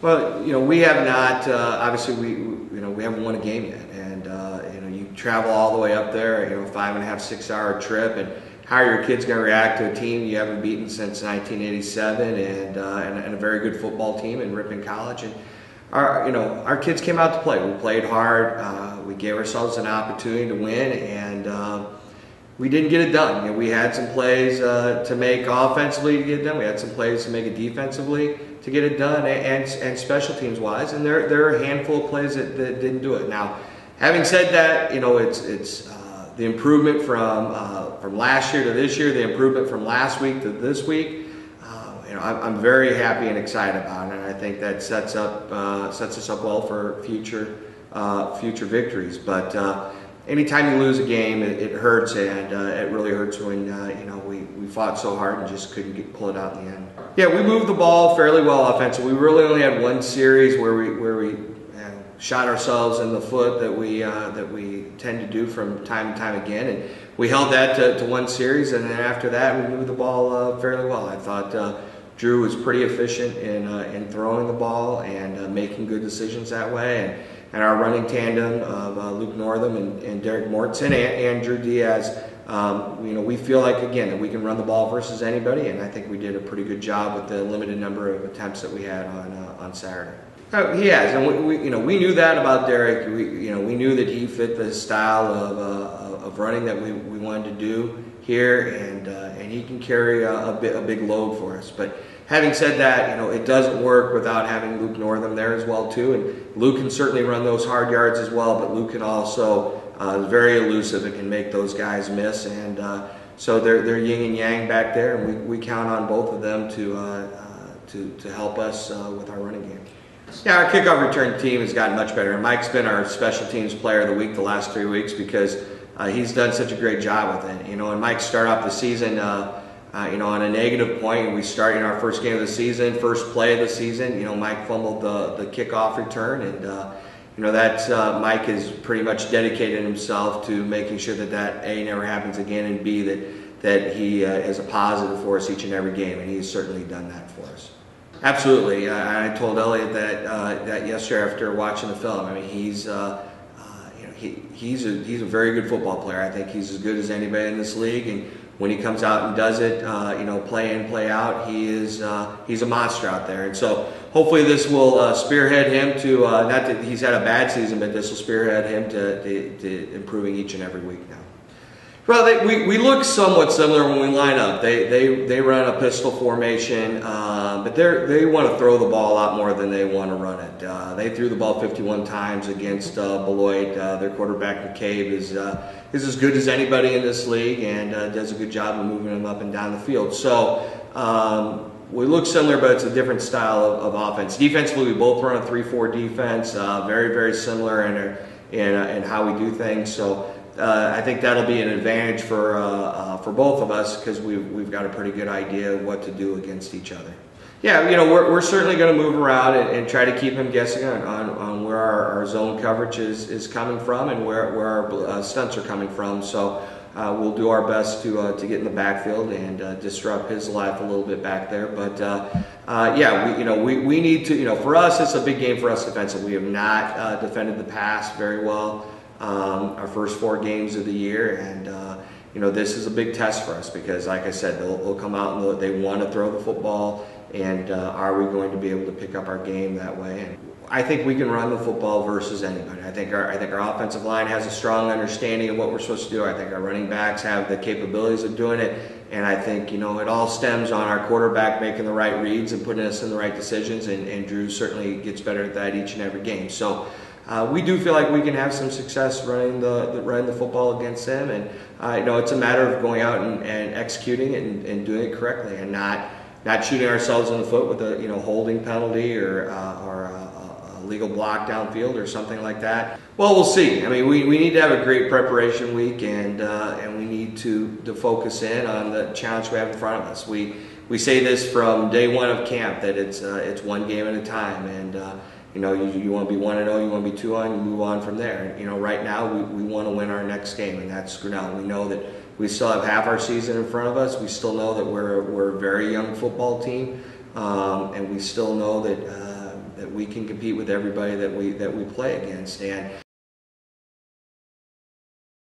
Well, we have not. Obviously, we haven't won a game yet, and you travel all the way up there. 5.5, 6 hour trip, and how are your kids going to react to a team you haven't beaten since 1987, and a very good football team in Ripon College? And our kids came out to play. We played hard. We gave ourselves an opportunity to win, and we didn't get it done. We had some plays to make offensively to get it done. We had some plays to make it defensively to get it done, and special teams wise. And there are a handful of plays that didn't do it. Now, having said that, it's the improvement from last year to this year, the improvement from last week to this week. I'm very happy and excited about it, and I think that sets us up well for future victories. But anytime you lose a game, it hurts, and it really hurts when we fought so hard and just couldn't pull it out in the end. Yeah, we moved the ball fairly well offensively. We really only had one series where we shot ourselves in the foot that we tend to do from time and time again, and we held that to one series, and then after that we moved the ball fairly well. I thought Drew was pretty efficient in throwing the ball and making good decisions that way, and our running tandem of Luke Northam and Derek Mortensen and Drew Diaz, we feel like, again, that we can run the ball versus anybody, and I think we did a pretty good job with the limited number of attempts that we had on Saturday. He has, and we knew that about Derek. We knew that he fit the style of running that we wanted to do here, and he can carry a big load for us. But having said that, it doesn't work without having Luke Northam there as well too. And Luke can certainly run those hard yards as well, but Luke can also is very elusive and can make those guys miss. And so they're yin and yang back there, and we count on both of them to help us with our running game. Yeah, our kickoff return team has gotten much better. Mike's been our special teams player of the week the last 3 weeks because he's done such a great job with it. And Mike started off the season, on a negative point. And we started in our first game of the season, first play of the season. Mike fumbled the kickoff return, and that Mike has pretty much dedicated himself to making sure that A, never happens again, and B, that he is a positive for us each and every game, and he's certainly done that for us. Absolutely. I told Elliot that yesterday after watching the film. I mean, he's a very good football player. I think he's as good as anybody in this league, and when he comes out and does it, play in, play out, he's a monster out there. And so hopefully this will spearhead him to not that he's had a bad season, but this will spearhead him to improving each and every week now. Well, we look somewhat similar when we line up. They run a pistol formation, but they want to throw the ball a lot more than they want to run it. They threw the ball 51 times against Beloit. Their quarterback McCabe is as good as anybody in this league and does a good job of moving them up and down the field. So we look similar, but it's a different style of offense. Defensively, we both run a 3-4 defense, very, very similar in how we do things. So I think that'll be an advantage for both of us because we've got a pretty good idea of what to do against each other. Yeah, we're certainly going to move around and try to keep him guessing on where our zone coverage is coming from and where our stunts are coming from. So we'll do our best to get in the backfield and disrupt his life a little bit back there. But we need to. For us, it's a big game for us defensively. We have not defended the pass very well. Our first 4 games of the year, and this is a big test for us because, like I said, they'll come out and they want to throw the football, and are we going to be able to pick up our game that way? And I think we can run the football versus anybody. I think our offensive line has a strong understanding of what we're supposed to do. I think our running backs have the capabilities of doing it, and I think it all stems on our quarterback making the right reads and putting us in the right decisions, and Drew certainly gets better at that each and every game. So we do feel like we can have some success running the football against them, and it's a matter of going out and executing it and doing it correctly, and not shooting ourselves in the foot with a holding penalty or a legal block downfield or something like that. Well, we'll see. I mean, we need to have a great preparation week, and we need to focus in on the challenge we have in front of us. We say this from day one of camp that it's one game at a time, and you want to be 1-0, you want to be 2-0, you move on from there. Right now we want to win our next game, and that's Grinnell. We know that we still have half our season in front of us. We still know that we're a very young football team, and we still know that that we can compete with everybody that we play against. And